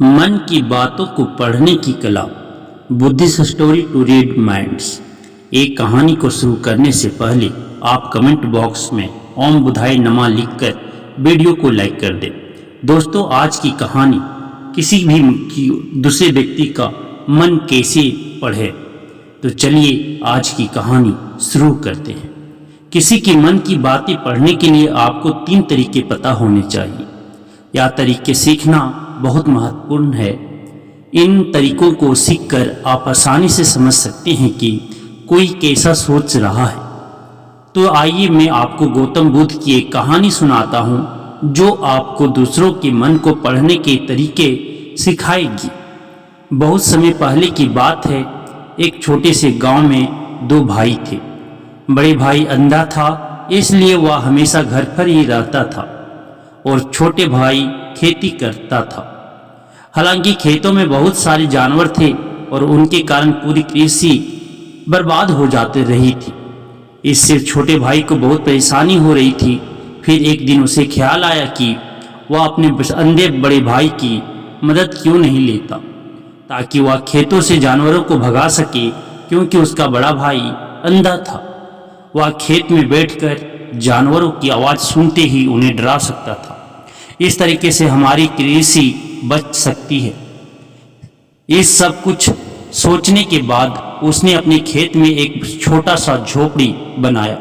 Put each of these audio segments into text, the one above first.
मन की बातों को पढ़ने की कला। Buddhist story to read minds. एक कहानी को शुरू करने से पहले आप कमेंट बॉक्स में ओम बुधाय नमः लिखकर वीडियो को लाइक कर दें। दोस्तों, आज की कहानी किसी भी दूसरे व्यक्ति का मन कैसे पढ़े, तो चलिए आज की कहानी शुरू करते हैं। किसी के मन की बातें पढ़ने के लिए आपको 3 तरीके पता होने चाहिए। यह तरीके सीखना बहुत महत्वपूर्ण है। इन तरीकों को सीखकर आप आसानी से समझ सकते हैं कि कोई कैसा सोच रहा है। तो आइए मैं आपको गौतम बुद्ध की एक कहानी सुनाता हूँ जो आपको दूसरों के मन को पढ़ने के तरीके सिखाएगी। बहुत समय पहले की बात है। एक छोटे से गांव में 2 भाई थे। बड़े भाई अंधा था, इसलिए वह हमेशा घर पर ही रहता था और छोटे भाई खेती करता था। हालांकि खेतों में बहुत सारे जानवर थे और उनके कारण पूरी कृषि बर्बाद हो जाती रही थी। इससे छोटे भाई को बहुत परेशानी हो रही थी। फिर एक दिन उसे ख्याल आया कि वह अपने अंधे बड़े भाई की मदद क्यों नहीं लेता, ताकि वह खेतों से जानवरों को भगा सके, क्योंकि उसका बड़ा भाई अंधा था। वह खेत में बैठकर जानवरों की आवाज़ सुनते ही उन्हें डरा सकता था। इस तरीके से हमारी कृषि बच सकती है। इस सब कुछ सोचने के बाद उसने अपने खेत में एक छोटा सा झोपड़ी बनाया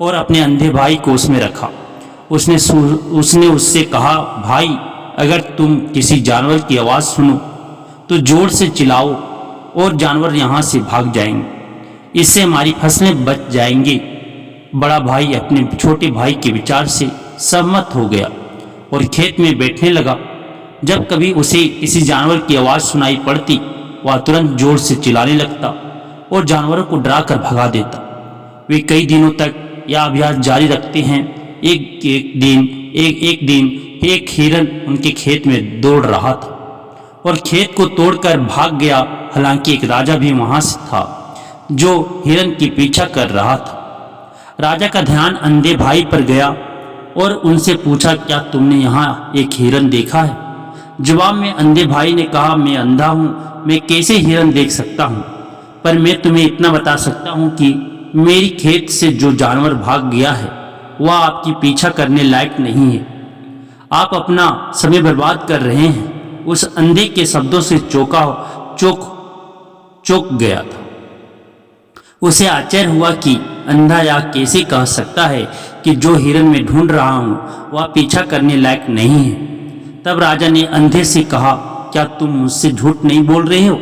और अपने अंधे भाई को उसमें रखा। उसने उससे कहा, भाई, अगर तुम किसी जानवर की आवाज़ सुनो तो जोर से चिल्लाओ और जानवर यहाँ से भाग जाएंगे। इससे हमारी फसलें बच जाएंगी। बड़ा भाई अपने छोटे भाई के विचार से सहमत हो गया और खेत में बैठने लगा। जब कभी उसे किसी जानवर की आवाज़ सुनाई पड़ती, वह तुरंत जोर से चिल्लाने लगता और जानवरों को डरा कर भगा देता। वे कई दिनों तक यह अभ्यास जारी रखते हैं। एक दिन एक हिरन उनके खेत में दौड़ रहा था और खेत को तोड़कर भाग गया। हालांकि एक राजा भी वहां से था जो हिरन की पीछा कर रहा था। राजा का ध्यान अंधे भाई पर गया और उनसे पूछा, क्या तुमने यहाँ एक हिरन देखा है? जवाब में अंधे भाई ने कहा, मैं अंधा हूँ, मैं कैसे हिरन देख सकता हूँ? पर मैं तुम्हें इतना बता सकता हूँ कि मेरी खेत से जो जानवर भाग गया है वह आपकी पीछा करने लायक नहीं है। आप अपना समय बर्बाद कर रहे हैं। उस अंधे के शब्दों से चौंक गया था। उसे आश्चर्य हुआ कि अंधा या कैसे कह सकता है कि जो हिरन में ढूंढ रहा हूँ वह पीछा करने लायक नहीं है। तब राजा ने अंधे से कहा, क्या तुम मुझसे झूठ नहीं बोल रहे हो?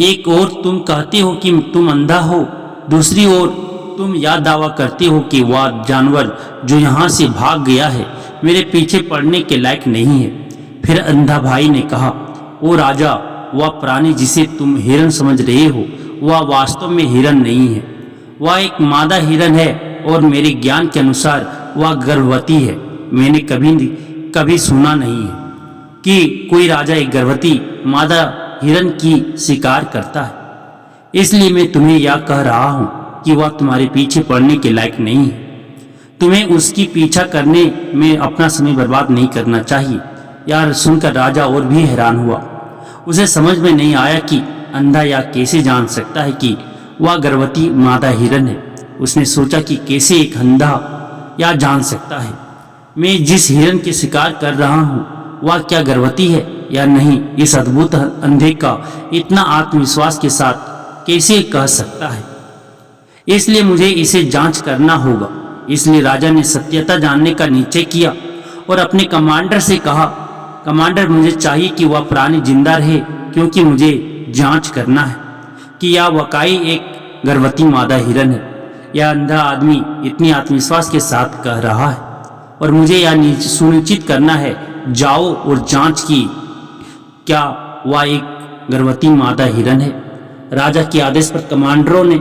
एक ओर तुम कहते हो कि तुम अंधा हो, दूसरी ओर तुम यह दावा करते हो कि वह जानवर जो यहाँ से भाग गया है मेरे पीछे पड़ने के लायक नहीं है। फिर अंधा भाई ने कहा, ओ राजा, वह प्राणी जिसे तुम हिरन समझ रहे हो वह वास्तव में हिरन नहीं है। वह एक मादा हिरन है और मेरे ज्ञान के अनुसार वह गर्भवती है। मैंने कभी सुना नहीं है कि कोई राजा एक गर्भवती मादा हिरन की शिकार करता है। इसलिए मैं तुम्हें यह कह रहा हूँ कि वह तुम्हारे पीछे पड़ने के लायक नहीं है। तुम्हें उसकी पीछा करने में अपना समय बर्बाद नहीं करना चाहिए। यह सुनकर राजा और भी हैरान हुआ। उसे समझ में नहीं आया कि अंधा या कैसे जान सकता है कि वह गर्भवती मादा हिरन है। उसने सोचा कि कैसे एक अंधा या जान सकता है मैं जिस हिरन के शिकार कर रहा हूँ वह क्या गर्भवती है या नहीं। इस अद्भुत अंधे का इतना आत्मविश्वास के साथ कैसे कह सकता है? इसलिए मुझे इसे जांच करना होगा। इसलिए राजा ने सत्यता जानने का निश्चय किया और अपने कमांडर से कहा, कमांडर, मुझे चाहिए कि वह प्राणी जिंदा रहे, क्योंकि मुझे जांच करना है कि यह वाकई एक गर्भवती मादा हिरन है। यह अंधा आदमी इतनी आत्मविश्वास के साथ कह रहा है और मुझे यह सुनिश्चित करना है। जाओ और जांच की क्या वह एक गर्भवती मादा हिरन है। राजा के आदेश पर कमांडरों ने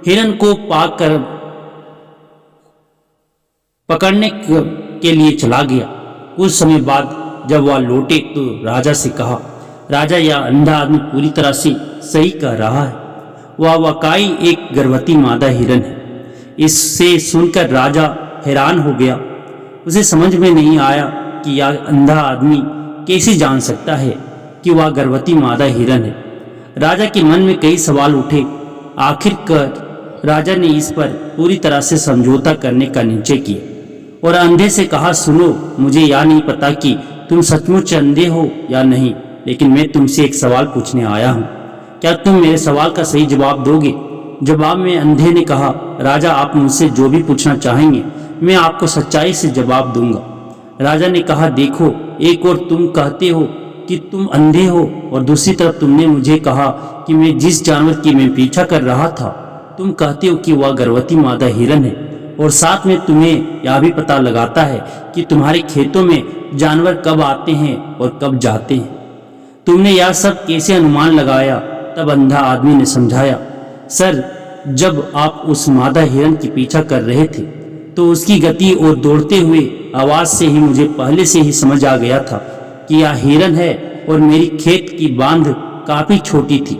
हिरन को पकड़ने के लिए चला गया। कुछ समय बाद जब वह लौटे तो राजा से कहा, राजा, यह अंधा आदमी पूरी तरह से सही कह रहा है। वह वाकई एक गर्भवती मादा हिरन है। इससे सुनकर राजा हैरान हो गया। उसे समझ में नहीं आया कि यह अंधा आदमी कैसे जान सकता है कि वह गर्भवती मादा हिरन है। राजा के मन में कई सवाल उठे। आखिरकार राजा ने इस पर पूरी तरह से समझौता करने का निश्चय किया और अंधे से कहा, सुनो, मुझे यह नहीं पता कि तुम सचमुच अंधे हो या नहीं, लेकिन मैं तुमसे एक सवाल पूछने आया हूँ। क्या तुम मेरे सवाल का सही जवाब दोगे? जवाब में अंधे ने कहा, राजा, आप मुझसे जो भी पूछना चाहेंगे मैं आपको सच्चाई से जवाब दूंगा। राजा ने कहा, देखो, एक और तुम कहते हो कि तुम अंधे हो और दूसरी तरफ तुमने मुझे कहा कि मैं जिस जानवर की मैं पीछा कर रहा था तुम कहते हो कि वह गर्भवती मादा हिरन है, और साथ में तुम्हें यह भी पता लगाता है कि तुम्हारे खेतों में जानवर कब आते हैं और कब जाते हैं। तुमने यह सब कैसे अनुमान लगाया? तब अंधा आदमी ने समझाया, सर, जब आप उस मादा हिरन की पीछा कर रहे थे तो उसकी गति और दौड़ते हुए आवाज से ही मुझे पहले से ही समझ आ गया था कि यह हिरन है, और मेरी खेत की बांध काफी छोटी थी,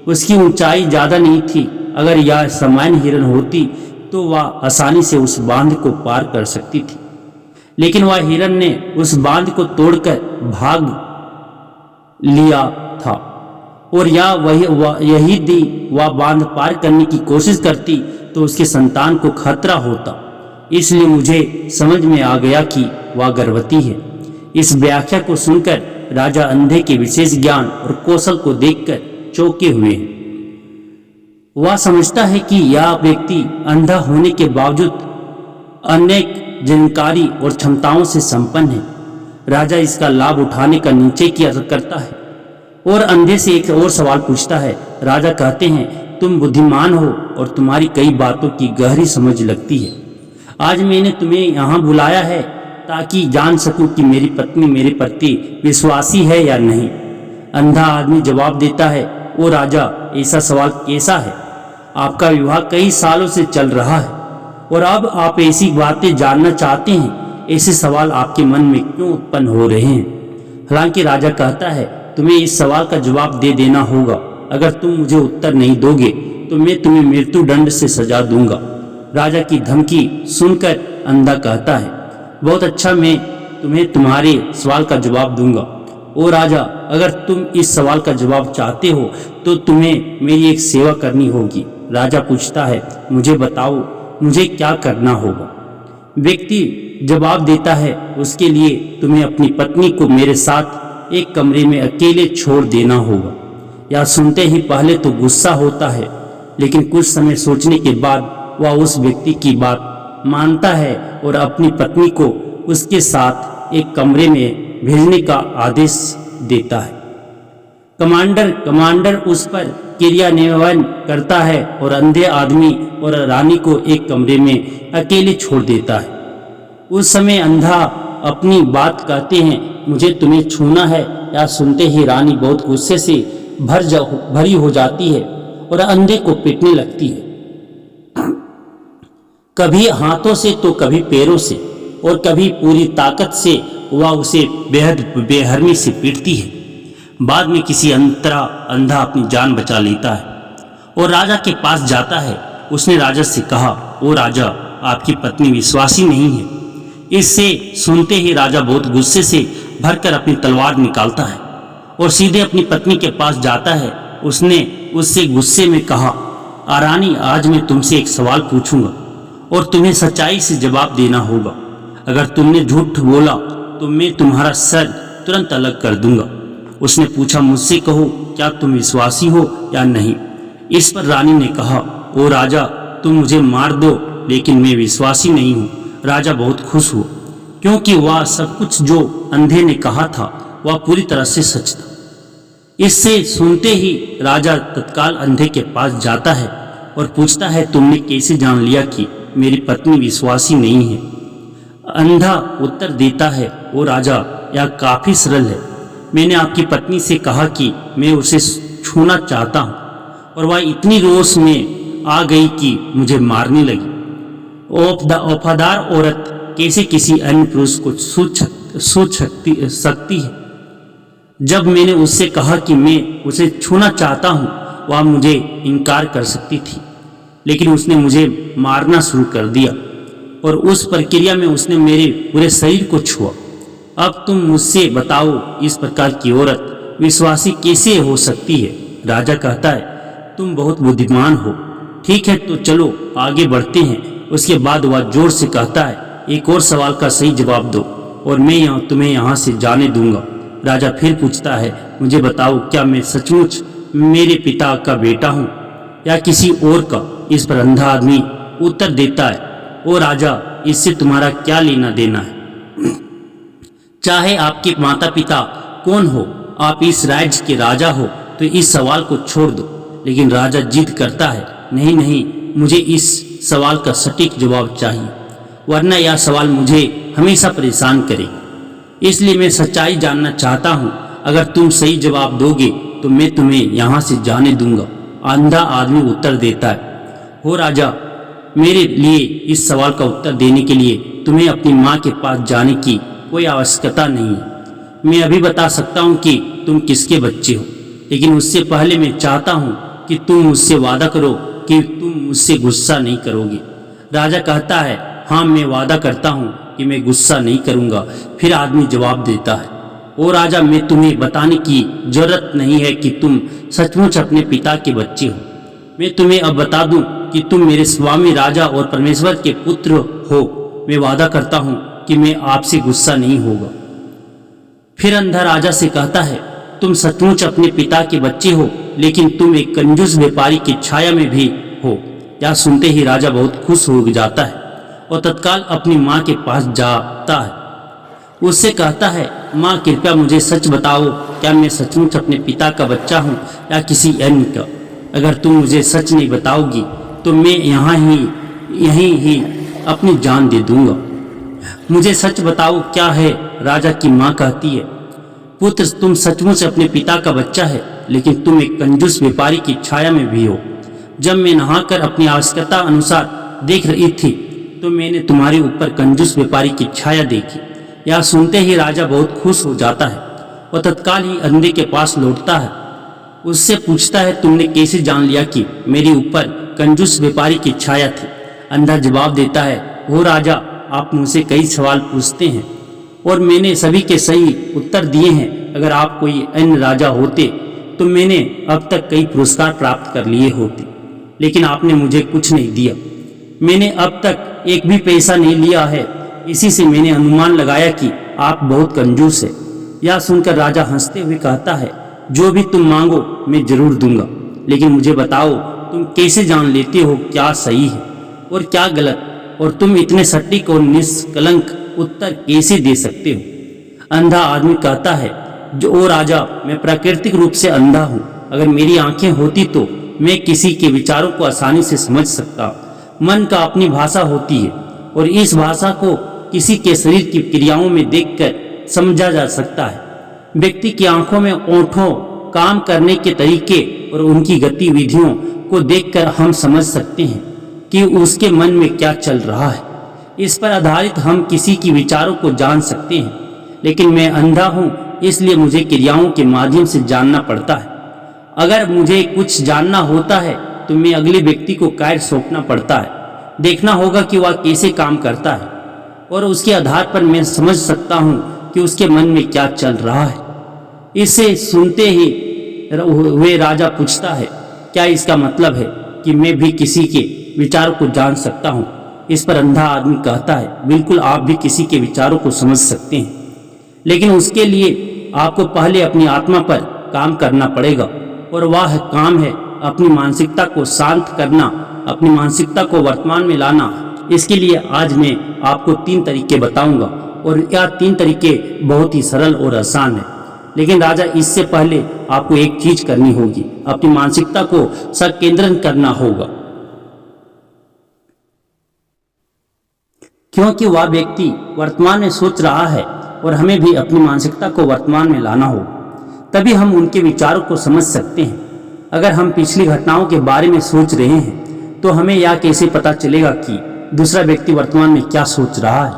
उसकी ऊंचाई ज्यादा नहीं थी। अगर यह सामान्य हिरन होती तो वह आसानी से उस बांध को पार कर सकती थी, लेकिन वह हिरन ने उस बांध को तोड़कर भाग लिया था, और यही वह बांध पार करने की कोशिश करती तो उसके संतान को खतरा होता। इसलिए मुझे समझ में आ गया कि वह गर्भवती है। इस व्याख्या को सुनकर राजा अंधे के विशेष ज्ञान और कौशल को देखकर चौंके हुए हैं। वह समझता है कि यह व्यक्ति अंधा होने के बावजूद अनेक जानकारी और क्षमताओं से संपन्न है। राजा इसका लाभ उठाने का निश्चय करता है और अंधे से एक और सवाल पूछता है। राजा कहते हैं, तुम बुद्धिमान हो और तुम्हारी कई बातों की गहरी समझ लगती है। आज मैंने तुम्हें यहाँ बुलाया है ताकि जान सकूं कि मेरी पत्नी मेरे प्रति विश्वासी है या नहीं। अंधा आदमी जवाब देता है, ओ राजा, ऐसा सवाल कैसा है? आपका विवाह कई सालों से चल रहा है और अब आप ऐसी बातें जानना चाहते हैं। ऐसे सवाल आपके मन में क्यों उत्पन्न हो रहे हैं? हालांकि राजा कहता है, तुम्हें इस सवाल का जवाब दे देना होगा। अगर तुम मुझे उत्तर नहीं दोगे तो मैं तुम्हें मृत्यु दंड से सजा दूंगा। राजा की धमकी सुनकर अंधा कहता है, बहुत अच्छा, मैं तुम्हें तुम्हारे सवाल का जवाब दूंगा। ओ राजा, अगर तुम इस सवाल का जवाब चाहते हो तो तुम्हें मेरी एक सेवा करनी होगी। राजा पूछता है, मुझे बताओ, मुझे क्या करना होगा? व्यक्ति जवाब देता है, उसके लिए तुम्हें अपनी पत्नी को मेरे साथ एक कमरे में अकेले छोड़ देना होगा। यह सुनते ही पहले तो गुस्सा होता है, लेकिन कुछ समय सोचने के बाद वह उस व्यक्ति की बात मानता है और अपनी पत्नी को उसके साथ एक कमरे में भेजने का आदेश देता है। कमांडर उस पर क्रियान्वयन करता है और अंधे आदमी और रानी को एक कमरे में अकेले छोड़ देता है। उस समय अंधा अपनी बात कहते हैं, मुझे तुम्हें छूना है। या सुनते ही रानी बहुत गुस्से से भरी हो जाती है और अंधे को पीटने लगती है, कभी हाथों से तो कभी पैरों से, और कभी पूरी ताकत से वह उसे बेहद बेरहमी से पीटती है। बाद में किसी अंधा अपनी जान बचा लेता है और राजा के पास जाता है। उसने राजा से कहा, ओ राजा, आपकी पत्नी विश्वासी नहीं है। इससे सुनते ही राजा बहुत गुस्से से भरकर अपनी तलवार निकालता है और सीधे अपनी पत्नी के पास जाता है। उसने उससे गुस्से में कहा, रानी, आज मैं तुमसे एक सवाल पूछूंगा और तुम्हें सच्चाई से जवाब देना होगा। अगर तुमने झूठ बोला तो मैं तुम्हारा सर तुरंत अलग कर दूंगा। उसने पूछा, मुझसे कहो, क्या तुम विश्वासी हो या नहीं? इस पर रानी ने कहा, ओ राजा, तुम मुझे मार दो, लेकिन मैं विश्वासी नहीं हूँ। राजा बहुत खुश हुआ, क्योंकि वह सब कुछ जो अंधे ने कहा था वह पूरी तरह से सच था। इससे सुनते ही राजा तत्काल अंधे के पास जाता है और पूछता है, तुमने कैसे जान लिया कि मेरी पत्नी विश्वासी नहीं है? अंधा उत्तर देता है, ओ राजा, यह काफी सरल है। मैंने आपकी पत्नी से कहा कि मैं उसे छूना चाहता हूँ और वह इतनी रोष में आ गई कि मुझे मारने लगी। वफादार औरत कैसे किसी अन्य पुरुष को सोच सकती है? जब मैंने उससे कहा कि मैं उसे छूना चाहता हूँ, वह मुझे इनकार कर सकती थी, लेकिन उसने मुझे मारना शुरू कर दिया और उस प्रक्रिया में उसने मेरे पूरे शरीर को छुआ। अब तुम मुझसे बताओ, इस प्रकार की औरत विश्वासी कैसे हो सकती है? राजा कहता है, तुम बहुत बुद्धिमान हो। ठीक है, तो चलो आगे बढ़ते हैं। उसके बाद वह जोर से कहता है, एक और सवाल का सही जवाब दो और मैं तुम्हें यहाँ से जाने दूंगा। राजा फिर पूछता है, मुझे बताओ, क्या मैं सचमुच मेरे पिता का बेटा हूँ या किसी और का? इस पर अंधा आदमी उत्तर देता है, ओ राजा, इससे तुम्हारा क्या लेना देना है? चाहे आपके माता पिता कौन हो, आप इस राज्य के राजा हो, तो इस सवाल को छोड़ दो। लेकिन राजा जिद करता है, नहीं नहीं, मुझे इस सवाल का सटीक जवाब चाहिए, वरना यह सवाल मुझे हमेशा परेशान करेगा। इसलिए मैं सच्चाई जानना चाहता हूँ। अगर तुम सही जवाब दोगे तो मैं तुम्हें यहाँ से जाने दूंगा। अंधा आदमी उत्तर देता है, हो राजा, मेरे लिए इस सवाल का उत्तर देने के लिए तुम्हें अपनी माँ के पास जाने की कोई आवश्यकता नहीं है। मैं अभी बता सकता हूँ कि तुम किसके बच्चे हो, लेकिन उससे पहले मैं चाहता हूँ कि तुम मुझसे वादा करो कि तुम मुझसे गुस्सा नहीं करोगे। राजा कहता है, हाँ, मैं वादा करता हूँ कि मैं गुस्सा नहीं करूँगा। फिर आदमी जवाब देता है, ओ राजा, मैं तुम्हें बताने की जरूरत नहीं है कि तुम सचमुच अपने पिता के बच्चे हो। मैं तुम्हें अब बता दूं कि तुम मेरे स्वामी राजा और परमेश्वर के पुत्र हो। मैं वादा करता हूँ कि मैं आपसे गुस्सा नहीं होगा। फिर अंधा राजा से कहता है, तुम सचमुच अपने पिता के बच्चे हो, लेकिन तुम एक कंजूस व्यापारी की छाया में भी हो। यह सुनते ही राजा बहुत खुश हो जाता है और तत्काल अपनी माँ के पास जाता है। उससे कहता है, माँ, कृपया मुझे सच बताओ, क्या मैं सचमुच अपने पिता का बच्चा हूँ या किसी अन्य का? अगर तुम मुझे सच नहीं बताओगी तो मैं यहीं ही अपनी जान दे दूंगा। मुझे सच बताओ, क्या है? राजा की माँ कहती है, पुत्र, तुम सचमुच अपने पिता का बच्चा है, लेकिन तुम एक कंजूस व्यापारी की छाया में भी हो। जब मैं नहाकर अपनी आवश्यकता अनुसार देख रही थी तो मैंने तुम्हारे ऊपर कंजूस व्यापारी की छाया देखी। यह सुनते ही राजा बहुत खुश हो जाता है और तत्काल ही अंधे के पास लौटता है। उससे पूछता है, तुमने कैसे जान लिया कि मेरे ऊपर कंजूस व्यापारी की छाया थी? अंधा जवाब देता है, हो राजा, आप मुझसे कई सवाल पूछते हैं और मैंने सभी के सही उत्तर दिए हैं। अगर आप कोई अन्य राजा होते तो मैंने अब तक कई पुरस्कार प्राप्त कर लिए होते, लेकिन आपने मुझे कुछ नहीं दिया। मैंने अब तक एक भी पैसा नहीं लिया है। इसी से मैंने अनुमान लगाया कि आप बहुत कंजूस है। यह सुनकर राजा हंसते हुए कहता है, जो भी तुम मांगो मैं जरूर दूंगा, लेकिन मुझे बताओ, तुम कैसे जान लेते हो क्या सही है और क्या गलत, और तुम इतने सटीक और निष्कलंक उत्तर कैसे दे सकते हो? अंधा आदमी कहता है, जो ओ राजा, मैं प्राकृतिक रूप से अंधा हूँ। अगर मेरी आंखें होती तो मैं किसी के विचारों को आसानी से समझ सकता। मन का अपनी भाषा होती है और इस भाषा को किसी के शरीर की क्रियाओं में देखकर समझा जा सकता है। व्यक्ति की आंखों में ओंठों, काम करने के तरीके और उनकी गतिविधियों को देखकर हम समझ सकते हैं कि उसके मन में क्या चल रहा है। इस पर आधारित हम किसी की विचारों को जान सकते हैं, लेकिन मैं अंधा हूँ, इसलिए मुझे क्रियाओं के माध्यम से जानना पड़ता है। अगर मुझे कुछ जानना होता है तो मैं अगले व्यक्ति को कार्य सौंपना पड़ता है। देखना होगा कि वह कैसे काम करता है और उसके आधार पर मैं समझ सकता हूँ कि उसके मन में क्या चल रहा है। इसे सुनते ही वे राजा पूछता है, क्या इसका मतलब है कि मैं भी किसी के विचारों को जान सकता हूँ? इस पर अंधा आदमी कहता है, बिल्कुल, आप भी किसी के विचारों को समझ सकते हैं, लेकिन उसके लिए आपको पहले अपनी आत्मा पर काम करना पड़ेगा, और वह काम है अपनी मानसिकता को शांत करना, अपनी मानसिकता को वर्तमान में लाना। इसके लिए आज मैं आपको 3 तरीके बताऊंगा, और यह 3 तरीके बहुत ही सरल और आसान है। लेकिन राजा, इससे पहले आपको एक चीज करनी होगी, अपनी मानसिकता को संकेंद्रित करना होगा, क्योंकि वह व्यक्ति वर्तमान में सोच रहा है और हमें भी अपनी मानसिकता को वर्तमान में लाना होगा, तभी हम उनके विचारों को समझ सकते हैं। अगर हम पिछली घटनाओं के बारे में सोच रहे हैं तो हमें यह कैसे पता चलेगा कि दूसरा व्यक्ति वर्तमान में क्या सोच रहा है,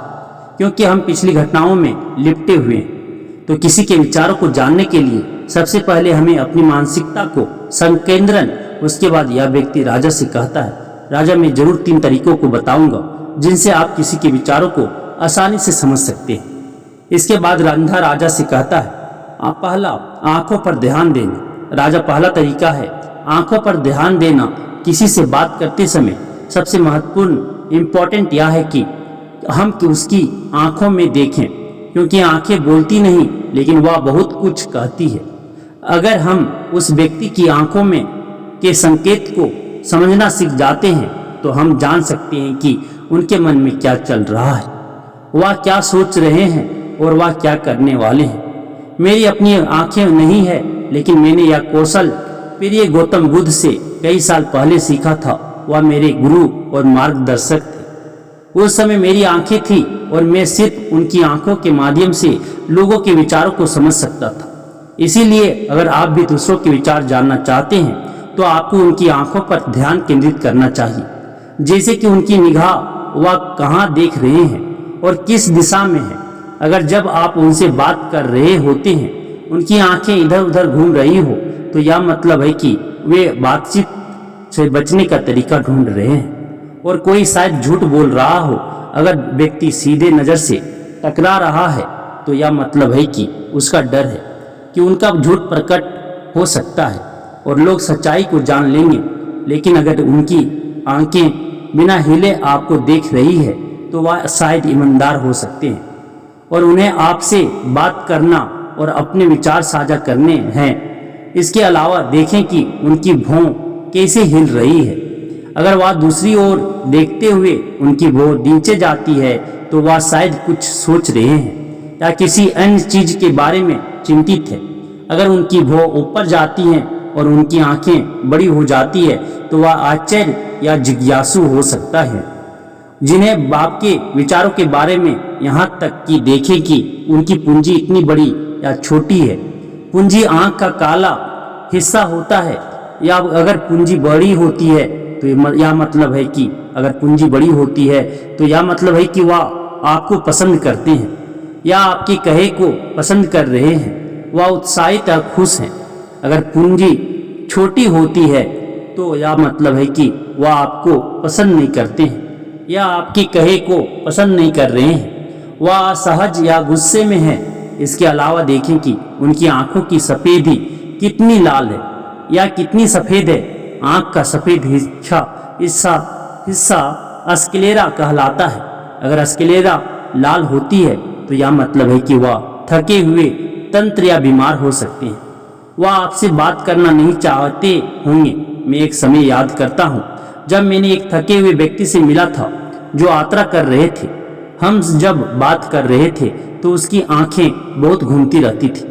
क्योंकि हम पिछली घटनाओं में लिपटे हुए हैं। तो किसी के विचारों को जानने के लिए सबसे पहले हमें अपनी मानसिकता को संकेंद्रण। उसके बाद यह व्यक्ति राजा से कहता है, राजा, मैं जरूर 3 तरीकों को बताऊंगा जिनसे आप किसी के विचारों को आसानी से समझ सकते हैं। इसके बाद अंधा राजा से कहता है, पहला, आंखों पर ध्यान देना। राजा पहला तरीका है आंखों पर ध्यान देना। किसी से बात करते समय सबसे महत्वपूर्ण इम्पोर्टेंट यह है कि हम उसकी आंखों में देखें, क्योंकि आंखें बोलती नहीं लेकिन वह बहुत कुछ कहती है। अगर हम उस व्यक्ति की आंखों में के संकेत को समझना सीख जाते हैं तो हम जान सकते हैं कि उनके मन में क्या चल रहा है, वह क्या सोच रहे हैं और वह क्या करने वाले हैं। मेरी अपनी आंखें नहीं है, लेकिन मैंने यह कौशल प्रिय गौतम बुद्ध से कई साल पहले सीखा था। वह मेरे गुरु और मार्गदर्शक थे। उस समय मेरी आंखें थी और मैं सिर्फ उनकी आंखों के माध्यम से लोगों के विचारों को समझ सकता था। इसीलिए अगर आप भी दूसरों के विचार जानना चाहते हैं तो आपको उनकी आंखों पर ध्यान केंद्रित करना चाहिए, जैसे कि उनकी निगाह वह कहाँ देख रहे हैं और किस दिशा में है। अगर जब आप उनसे बात कर रहे होते हैं उनकी आंखें इधर उधर घूम रही हो तो यह मतलब है कि वे बातचीत से बचने का तरीका ढूंढ रहे हैं और कोई शायद झूठ बोल रहा हो। अगर व्यक्ति सीधे नज़र से टकरा रहा है तो यह मतलब है कि उसका डर है कि उनका झूठ प्रकट हो सकता है और लोग सच्चाई को जान लेंगे। लेकिन अगर उनकी आंखें बिना हिले आपको देख रही है तो वह शायद ईमानदार हो सकते हैं और उन्हें आपसे बात करना और अपने विचार साझा करने हैं। इसके अलावा देखें कि उनकी भौं कैसे हिल रही है। अगर वह दूसरी ओर देखते हुए उनकी भौं नीचे जाती है तो वह शायद कुछ सोच रहे हैं या किसी अन्य चीज के बारे में चिंतित है। अगर उनकी भौं ऊपर जाती हैं और उनकी आंखें बड़ी हो जाती है तो वह आश्चर्य या जिज्ञासु हो सकता है, जिन्हें बाप के विचारों के बारे में यहाँ तक कि देखें कि उनकी पूंजी इतनी बड़ी या छोटी है। पूंजी आंख का काला हिस्सा होता है या अगर पूंजी बड़ी होती है तो यह मतलब है कि अगर पूंजी बड़ी होती है तो यह मतलब है कि वह आपको पसंद करते हैं या आपके कहे को पसंद कर रहे हैं। वह उत्साहित या खुश हैं। अगर पूंजी छोटी होती है तो यह मतलब है कि वह आपको पसंद नहीं करते हैं या आपके कहे को पसंद नहीं कर रहे हैं। वह असहज या गुस्से में है। इसके अलावा देखें कि उनकी आंखों की सफ़ेदी कितनी लाल है या कितनी सफ़ेद है। आंख का सफ़ेद हिस्सा स्क्लेरा कहलाता है। अगर स्क्लेरा लाल होती है तो यह मतलब है कि वह थके हुए तंत्र या बीमार हो सकते हैं। वह आपसे बात करना नहीं चाहते होंगे। मैं एक समय याद करता हूँ जब मैंने एक थके हुए व्यक्ति से मिला था जो यात्रा कर रहे थे। हम जब बात कर रहे थे तो उसकी आंखें बहुत घूमती रहती थी।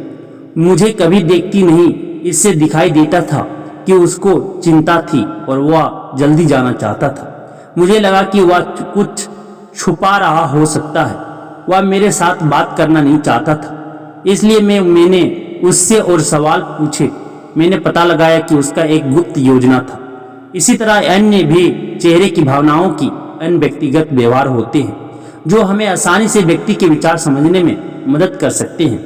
मुझे कभी देखती नहीं, इससे दिखाई देता था कि उसको चिंता थी और वह जल्दी जाना चाहता था। मुझे लगा कि वह कुछ छुपा रहा हो सकता है। वह मेरे साथ बात करना नहीं चाहता था, इसलिए मैंने उससे और सवाल पूछे। मैंने पता लगाया कि उसका एक गुप्त योजना था। इसी तरह अन्य भी चेहरे की भावनाओं की अन्य व्यक्तिगत व्यवहार होते हैं जो हमें आसानी से व्यक्ति के विचार समझने में मदद कर सकते हैं।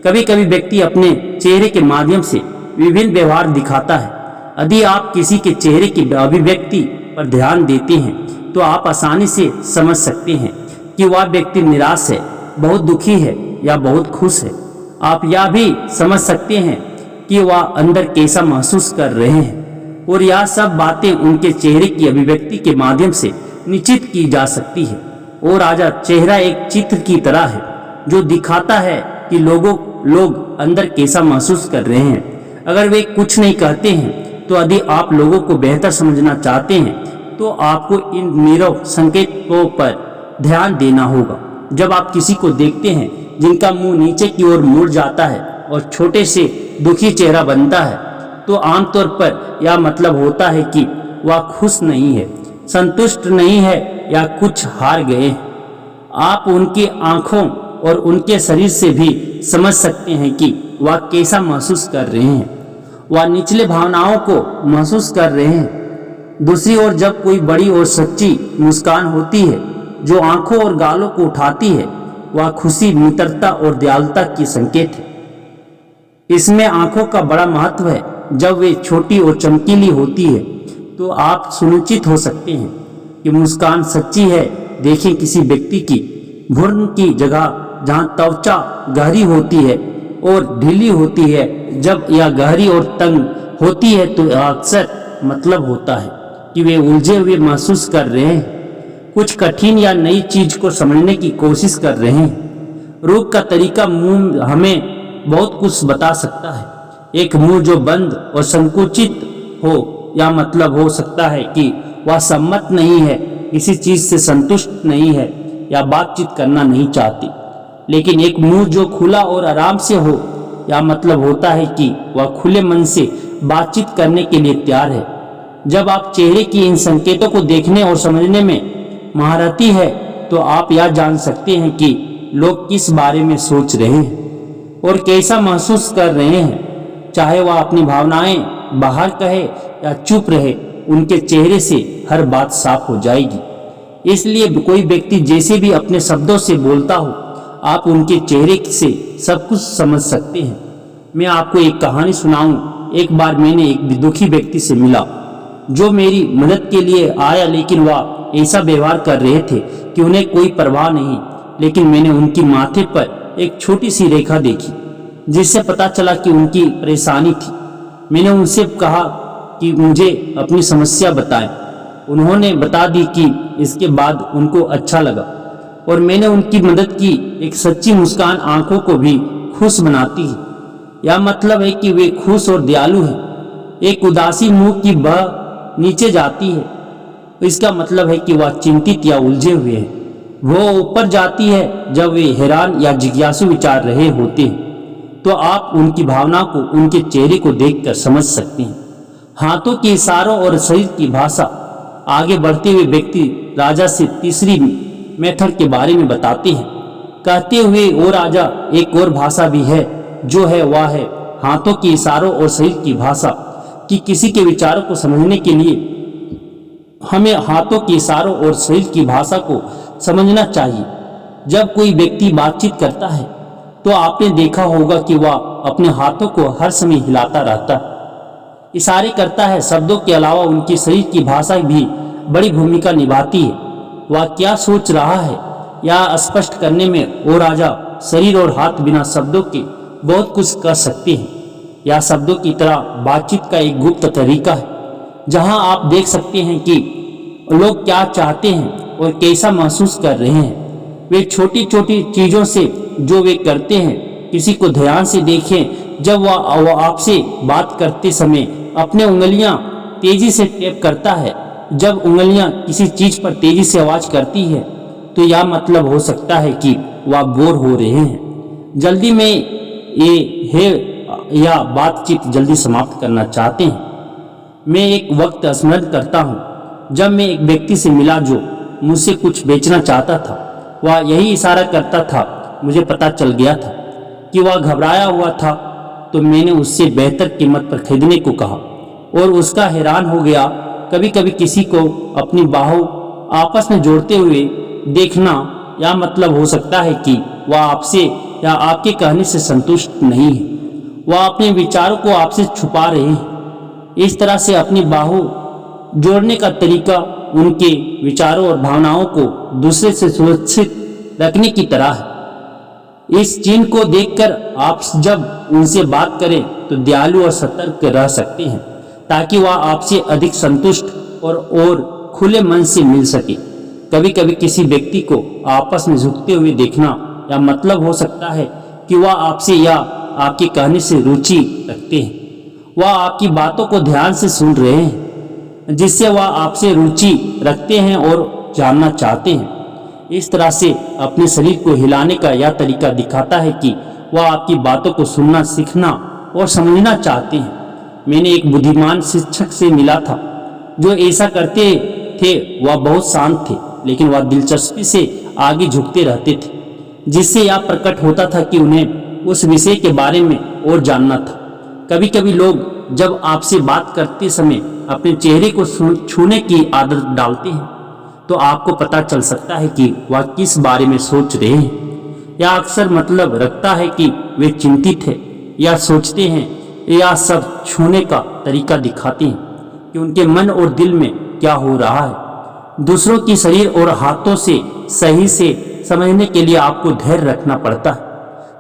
कभी कभी व्यक्ति अपने चेहरे के माध्यम से विभिन्न व्यवहार दिखाता है। यदि आप किसी के चेहरे की अभिव्यक्ति पर ध्यान देते हैं तो आप आसानी से समझ सकते हैं कि वह व्यक्ति निराश है, बहुत दुखी है या बहुत खुश है। आप यह भी समझ सकते हैं कि वह अंदर कैसा महसूस कर रहे हैं और यह सब बातें उनके चेहरे की अभिव्यक्ति के माध्यम से निश्चित की जा सकती है। और आजा चेहरा एक चित्र की तरह है जो दिखाता है कि लोग अंदर कैसा महसूस कर रहे हैं। अगर वे कुछ नहीं कहते हैं तो यदि आप लोगों को बेहतर समझना चाहते हैं तो आपको इन नीरव संकेतों पर ध्यान देना होगा। जब आप किसी को देखते हैं जिनका मुंह नीचे की ओर मुड़ जाता है और छोटे से दुखी चेहरा बनता है तो आमतौर पर यह मतलब होता है कि वह खुश नहीं है, संतुष्ट नहीं है या कुछ हार गए हैं। आप उनकी आंखों और उनके शरीर से भी समझ सकते हैं कि वह कैसा महसूस कर रहे हैं। वह निचले भावनाओं को महसूस कर रहे हैं। दूसरी ओर जब कोई बड़ी और सच्ची मुस्कान होती है जो आंखों और गालों को उठाती है, वह खुशी, मित्रता और दयालुता की संकेत है। इसमें आंखों का बड़ा महत्व है। जब वे छोटी और चमकीली होती है तो आप सुनिश्चित हो सकते हैं कि मुस्कान सच्ची है। देखें किसी व्यक्ति की भ्रूण की जगह जहाँ त्वचा गहरी होती है और ढीली होती है, जब यह गहरी और तंग होती है तो अक्सर मतलब होता है कि वे उलझे हुए महसूस कर रहे हैं, कुछ कठिन या नई चीज को समझने की कोशिश कर रहे हैं। रोग का तरीका मुंह हमें बहुत कुछ बता सकता है। एक मुंह जो बंद और संकुचित हो या मतलब हो सकता है कि वह सम्मत नहीं है, किसी चीज से संतुष्ट नहीं है या बातचीत करना नहीं चाहती। लेकिन एक मुंह जो खुला और आराम से हो या मतलब होता है कि वह खुले मन से बातचीत करने के लिए तैयार है। जब आप चेहरे की इन संकेतों को देखने और समझने में महारथी है तो आप यह जान सकते हैं कि लोग किस बारे में सोच रहे हैं और कैसा महसूस कर रहे हैं। चाहे वह अपनी भावनाएं बाहर कहे या चुप रहे, उनके चेहरे से हर बात साफ हो जाएगी। इसलिए कोई व्यक्ति जैसे भी अपने शब्दों से बोलता हो, आप उनके चेहरे से सब कुछ समझ सकते हैं। मैं आपको एक कहानी सुनाऊं। एक बार मैंने एक दुखी व्यक्ति से मिला जो मेरी मदद के लिए आया, लेकिन वह ऐसा व्यवहार कर रहे थे कि उन्हें कोई परवाह नहीं। लेकिन मैंने उनकी माथे पर एक छोटी सी रेखा देखी जिससे पता चला कि उनकी परेशानी थी। मैंने उनसे कहा कि मुझे अपनी समस्या बताएं। उन्होंने बता दी कि इसके बाद उनको अच्छा लगा और मैंने उनकी मदद की। एक सच्ची मुस्कान आंखों को भी खुश बनाती है। यह मतलब है कि वे खुश और दयालु हैं। एक उदासी मुंह की बह नीचे जाती है, इसका मतलब है कि वह चिंतित या उलझे हुए हैं। वो ऊपर जाती है जब वे हैरान या जिज्ञासु विचार रहे होते हैं। तो आप उनकी भावना को उनके चेहरे को देखकर समझ सकते हैं। हाथों के इशारों और शरीर की भाषा। आगे बढ़ते हुए व्यक्ति राजा से तीसरी मेथड के बारे में बताते हैं, कहते हुए ओ राजा, एक और भाषा भी है जो है वह है हाथों के इशारों और शरीर की भाषा। कि किसी के विचारों को समझने के लिए हमें हाथों के इशारों और शरीर की भाषा को समझना चाहिए। जब कोई व्यक्ति बातचीत करता है तो आपने देखा होगा कि वह अपने हाथों को हर समय हिलाता रहता है, इशारे करता है। शब्दों के अलावा उनकी शरीर की भाषा भी बड़ी भूमिका निभाती है। वह क्या सोच रहा है या स्पष्ट करने में ओ राजा, शरीर और हाथ बिना शब्दों के बहुत कुछ कर सकते हैं। यह शब्दों की तरह बातचीत का एक गुप्त तरीका है जहां आप देख सकते हैं कि लोग क्या चाहते हैं और कैसा महसूस कर रहे हैं। वे छोटी छोटी चीजों से जो वे करते हैं, किसी को ध्यान से देखें। जब वह आपसे बात करते समय अपने उंगलियां तेजी से टैप करता है, जब उंगलियां किसी चीज पर तेजी से आवाज करती है तो यह मतलब हो सकता है कि वह बोर हो रहे हैं, जल्दी में ये है या बातचीत जल्दी समाप्त करना चाहते हैं। मैं एक वक्त स्मरण करता हूँ जब मैं एक व्यक्ति से मिला जो मुझसे कुछ बेचना चाहता था। वह यही इशारा करता था। मुझे पता चल गया था कि वह घबराया हुआ था, तो मैंने उससे बेहतर कीमत पर खरीदने को कहा और उसका हैरान हो गया। कभी कभी किसी को अपनी बाहों आपस में जोड़ते हुए देखना या मतलब हो सकता है कि वह आपसे या आपके कहने से संतुष्ट नहीं है। वह अपने विचारों को आपसे छुपा रहे हैं। इस तरह से अपनी बाहों जोड़ने का तरीका उनके विचारों और भावनाओं को दूसरे से सुरक्षित रखने की तरह है। इस चिन्ह को देखकर आप जब उनसे बात करें तो दयालु और सतर्क रह सकते हैं ताकि वह आपसे अधिक संतुष्ट और खुले मन से मिल सके। कभी कभी किसी व्यक्ति को आपस में झुकते हुए देखना या मतलब हो सकता है कि वह आपसे या आपके कहने से रुचि रखते हैं। वह आपकी बातों को ध्यान से सुन रहे हैं, जिससे वह आपसे रुचि रखते हैं और जानना चाहते हैं। इस तरह से अपने शरीर को हिलाने का यह तरीका दिखाता है कि वह आपकी बातों को सुनना, सीखना और समझना चाहते हैं। मैंने एक बुद्धिमान शिक्षक से मिला था जो ऐसा करते थे। वह बहुत शांत थे, लेकिन वह दिलचस्पी से आगे झुकते रहते थे, जिससे यह प्रकट होता था कि उन्हें उस विषय के बारे में और जानना था। कभी कभी लोग जब आपसे बात करते समय अपने चेहरे को छूने की आदत डालते हैं तो आपको पता चल सकता है कि वह किस बारे में सोच रहे हैं। यह अक्सर मतलब रखता है कि वे चिंतित हैं या सोचते हैं। यह सब छूने का तरीका दिखाते हैं कि उनके मन और दिल में क्या हो रहा है। दूसरों की शरीर और हाथों से सही से समझने के लिए आपको धैर्य रखना पड़ता है।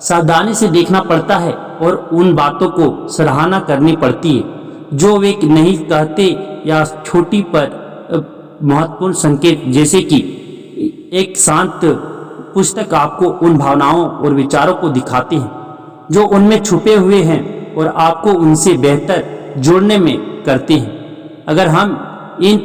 सावधानी से देखना पड़ता है और उन बातों को सराहना करनी पड़ती है जो वे नहीं कहते या छोटी पर महत्वपूर्ण संकेत, जैसे कि एक शांत पुस्तक आपको उन भावनाओं और विचारों को दिखाते हैं जो उनमें छुपे हुए हैं और आपको उनसे बेहतर जोड़ने में करते हैं। अगर हम इन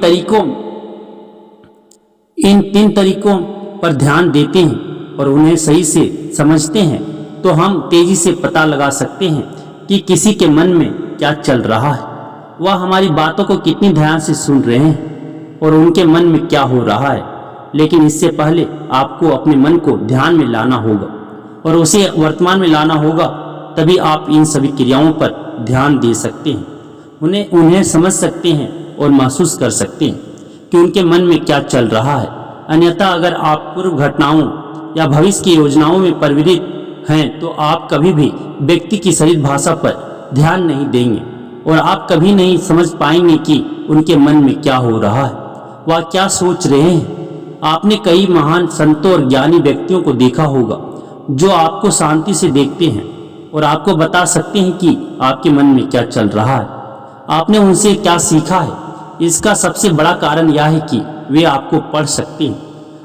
3 तरीकों पर ध्यान देते हैं और उन्हें सही से समझते हैं तो हम तेजी से पता लगा सकते हैं कि किसी के मन में क्या चल रहा है, वह हमारी बातों को कितनी ध्यान से सुन रहे हैं और उनके मन में क्या हो रहा है। लेकिन इससे पहले आपको अपने मन को ध्यान में लाना होगा और उसे वर्तमान में लाना होगा, तभी आप इन सभी क्रियाओं पर ध्यान दे सकते हैं, उन्हें समझ सकते हैं और महसूस कर सकते हैं कि उनके मन में क्या चल रहा है। अन्यथा अगर आप पूर्व घटनाओं या भविष्य की योजनाओं में प्रवृत्त हैं तो आप कभी भी व्यक्ति की शरीर भाषा पर ध्यान नहीं देंगे और आप कभी नहीं समझ पाएंगे कि उनके मन में क्या हो रहा है, वह क्या सोच रहे हैं। आपने कई महान संतों और ज्ञानी व्यक्तियों को देखा होगा जो आपको शांति से देखते हैं और आपको बता सकते हैं कि आपके मन में क्या चल रहा है, आपने उनसे क्या सीखा है। इसका सबसे बड़ा कारण यह है कि वे आपको पढ़ सकते हैं,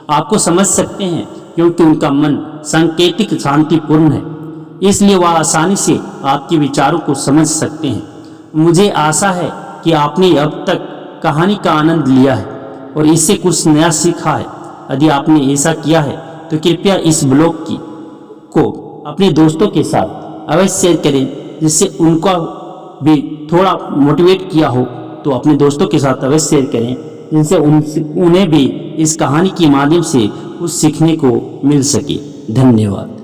आपको समझ सकते हैं, क्योंकि उनका मन सांकेतिक शांतिपूर्ण है, इसलिए वह आसानी से आपके विचारों को समझ सकते हैं। मुझे आशा है कि आपने अब तक कहानी का आनंद लिया है और इससे कुछ नया सीखा है। यदि आपने ऐसा किया है तो कृपया इस ब्लॉग को अपने दोस्तों के साथ अवश्य शेयर करें, जिससे उनका भी थोड़ा मोटिवेट किया हो तो अपने दोस्तों के साथ अवश्य शेयर करें, जिनसे उन्हें भी इस कहानी के माध्यम से कुछ सीखने को मिल सके। धन्यवाद।